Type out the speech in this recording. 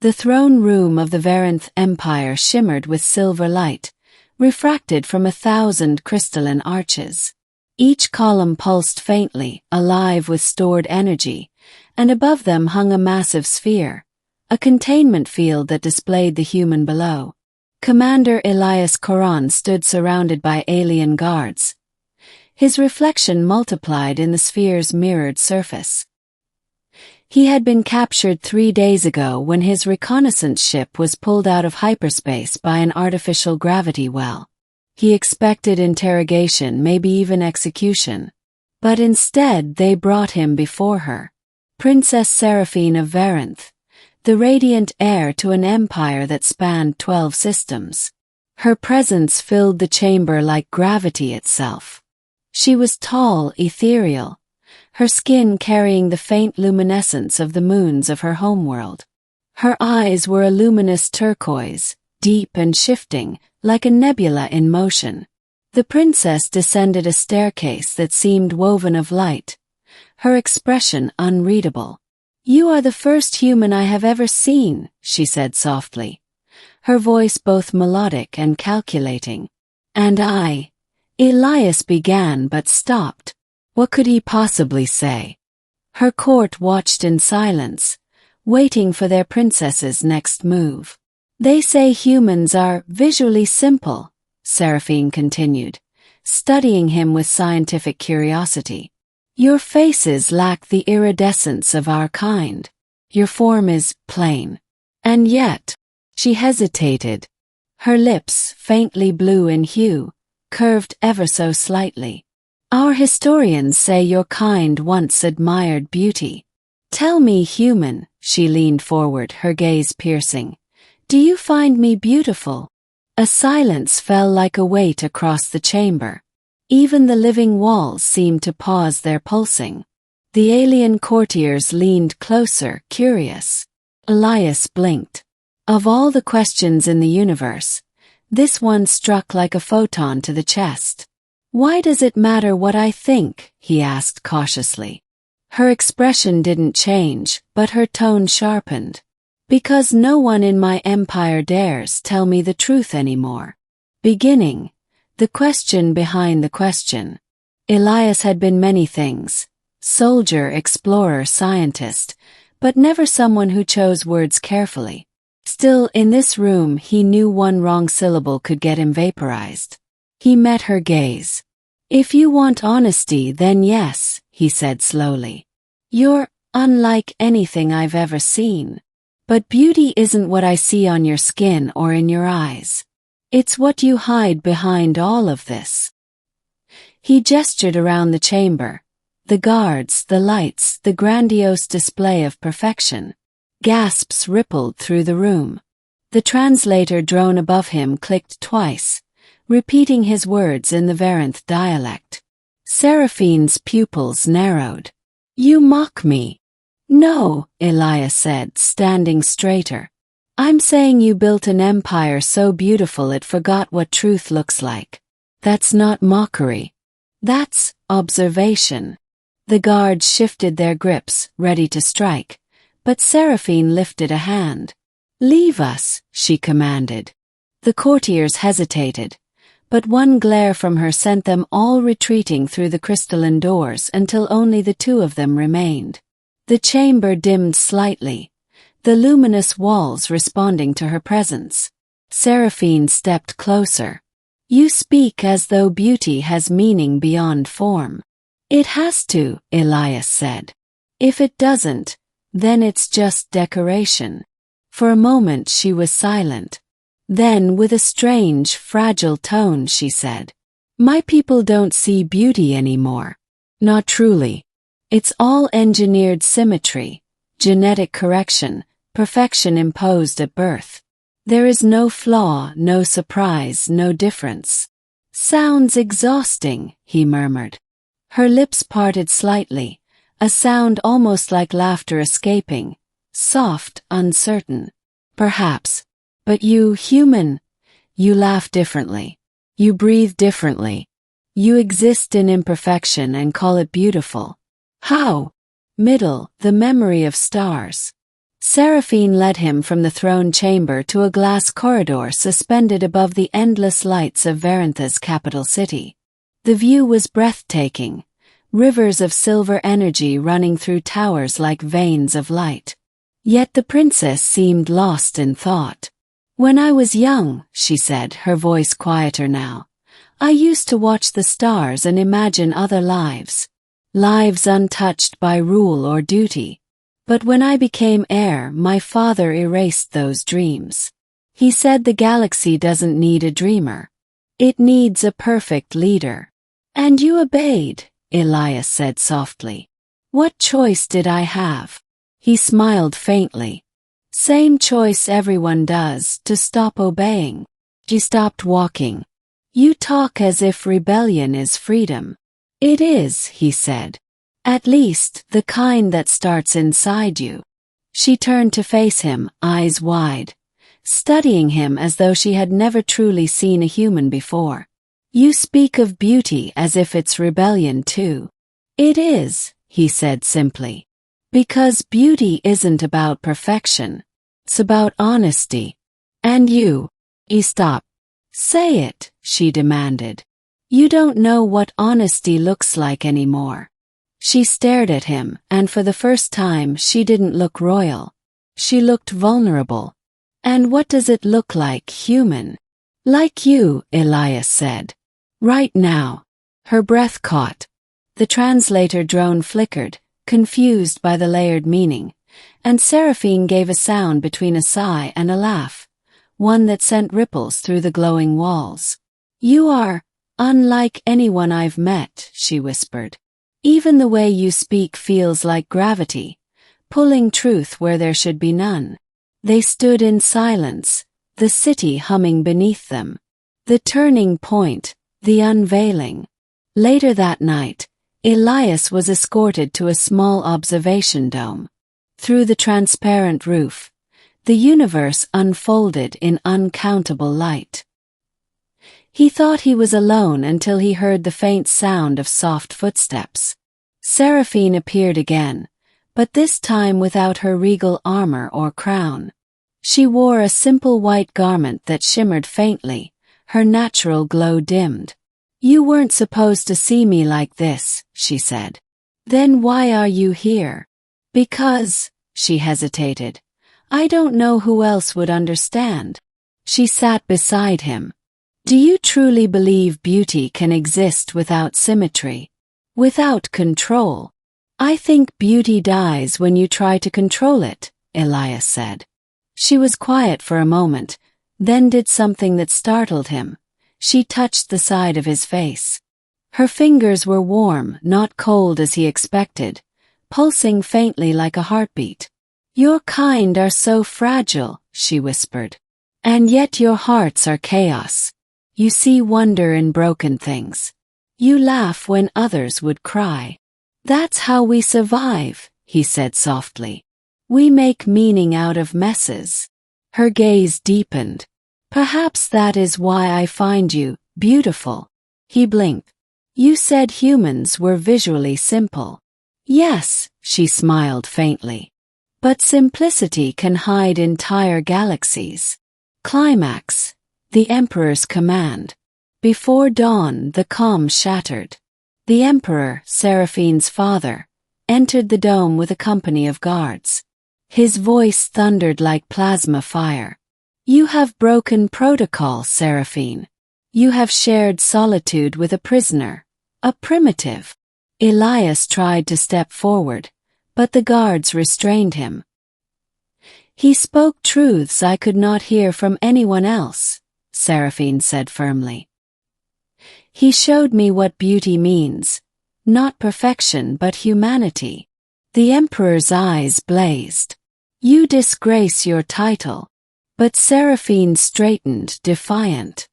The throne room of the Varanth Empire shimmered with silver light, refracted from 1,000 crystalline arches. Each column pulsed faintly, alive with stored energy, and above them hung a massive sphere, a containment field that displayed the human below. Commander Elias Koran stood surrounded by alien guards. His reflection multiplied in the sphere's mirrored surface. He had been captured 3 days ago when his reconnaissance ship was pulled out of hyperspace by an artificial gravity well. He expected interrogation, maybe even execution. But instead they brought him before her. Princess Seraphine of Varanth, the radiant heir to an empire that spanned 12 systems. Her presence filled the chamber like gravity itself. She was tall, ethereal, her skin carrying the faint luminescence of the moons of her homeworld. Her eyes were a luminous turquoise, deep and shifting, like a nebula in motion. The princess descended a staircase that seemed woven of light, her expression unreadable. "You are the first human I have ever seen," she said softly, her voice both melodic and calculating. "And I..." Elias began but stopped. What could he possibly say? Her court watched in silence, waiting for their princess's next move. "They say humans are visually simple," Seraphine continued, studying him with scientific curiosity. "Your faces lack the iridescence of our kind. Your form is plain. And yet..." She hesitated. Her lips, faintly blue in hue, curved ever so slightly. "Our historians say your kind once admired beauty. Tell me, human," she leaned forward, her gaze piercing. "Do you find me beautiful?" A silence fell like a weight across the chamber. Even the living walls seemed to pause their pulsing. The alien courtiers leaned closer, curious. Elias blinked. Of all the questions in the universe, this one struck like a photon to the chest. "Why does it matter what I think?" he asked cautiously. Her expression didn't change, but her tone sharpened. "Because no one in my empire dares tell me the truth anymore." Beginning, the question behind the question. Elias had been many things: soldier, explorer, scientist, but never someone who chose words carefully. Still, in this room he knew one wrong syllable could get him vaporized. He met her gaze. "If you want honesty, then yes," he said slowly. "You're unlike anything I've ever seen. But beauty isn't what I see on your skin or in your eyes. It's what you hide behind all of this." He gestured around the chamber. The guards, the lights, the grandiose display of perfection. Gasps rippled through the room. The translator drone above him clicked twice, repeating his words in the Varanth dialect. Seraphine's pupils narrowed. "You mock me." "No," Elias said, standing straighter. "I'm saying you built an empire so beautiful it forgot what truth looks like. That's not mockery. That's observation." The guards shifted their grips, ready to strike, but Seraphine lifted a hand. "Leave us," she commanded. The courtiers hesitated, but one glare from her sent them all retreating through the crystalline doors until only the two of them remained. The chamber dimmed slightly, the luminous walls responding to her presence. Seraphine stepped closer. "You speak as though beauty has meaning beyond form." "It has to," Elias said. "If it doesn't, then it's just decoration." For a moment she was silent. Then, with a strange, fragile tone, she said, "My people don't see beauty anymore. Not truly. It's all engineered symmetry, genetic correction, perfection imposed at birth. There is no flaw, no surprise, no difference." "Sounds exhausting," he murmured. Her lips parted slightly, a sound almost like laughter escaping, soft, uncertain. "Perhaps. But you, human, you laugh differently. You breathe differently. You exist in imperfection and call it beautiful." "How?" "Middle, the memory of stars." Seraphine led him from the throne chamber to a glass corridor suspended above the endless lights of Varantha's capital city. The view was breathtaking, rivers of silver energy running through towers like veins of light. Yet the princess seemed lost in thought. "When I was young," she said, her voice quieter now, "I used to watch the stars and imagine other lives. Lives untouched by rule or duty. But when I became heir, my father erased those dreams. He said the galaxy doesn't need a dreamer. It needs a perfect leader." "And you obeyed," Elias said softly. "What choice did I have?" He smiled faintly. "Same choice everyone does, to stop obeying." She stopped walking. "You talk as if rebellion is freedom." "It is," he said. "At least, the kind that starts inside you." She turned to face him, eyes wide, studying him as though she had never truly seen a human before. "You speak of beauty as if it's rebellion too." "It is," he said simply. "Because beauty isn't about perfection. It's about honesty. And you..." He stopped. "Say it," she demanded. "You don't know what honesty looks like anymore." She stared at him, and for the first time she didn't look royal. She looked vulnerable. "And what does it look like, human?" "Like you," Elias said. "Right now." Her breath caught. The translator drone flickered, confused by the layered meaning, and Seraphine gave a sound between a sigh and a laugh, one that sent ripples through the glowing walls. "You are unlike anyone I've met," she whispered. "Even the way you speak feels like gravity, pulling truth where there should be none." They stood in silence, the city humming beneath them. The turning point, the unveiling. Later that night, Elias was escorted to a small observation dome. Through the transparent roof, the universe unfolded in uncountable light. He thought he was alone until he heard the faint sound of soft footsteps. Seraphine appeared again, but this time without her regal armor or crown. She wore a simple white garment that shimmered faintly, her natural glow dimmed. "You weren't supposed to see me like this," she said. "Then why are you here?" "Because," she hesitated, "I don't know who else would understand." She sat beside him. "Do you truly believe beauty can exist without symmetry? Without control?" "I think beauty dies when you try to control it," Elias said. She was quiet for a moment, then did something that startled him. She touched the side of his face. Her fingers were warm, not cold as he expected, pulsing faintly like a heartbeat. "Your kind are so fragile," she whispered. "And yet your hearts are chaos. You see wonder in broken things. You laugh when others would cry. That's how we survive," he said softly. "We make meaning out of messes." Her gaze deepened. "Perhaps that is why I find you beautiful." He blinked. "You said humans were visually simple." "Yes," she smiled faintly. "But simplicity can hide entire galaxies." Climax. The Emperor's command. Before dawn, the calm shattered. The Emperor, Seraphine's father, entered the dome with a company of guards. His voice thundered like plasma fire. "You have broken protocol, Seraphine. You have shared solitude with a prisoner, a primitive." Elias tried to step forward, but the guards restrained him. "He spoke truths I could not hear from anyone else," Seraphine said firmly. "He showed me what beauty means, not perfection but humanity." The Emperor's eyes blazed. "You disgrace your title." But Seraphine straightened, defiant.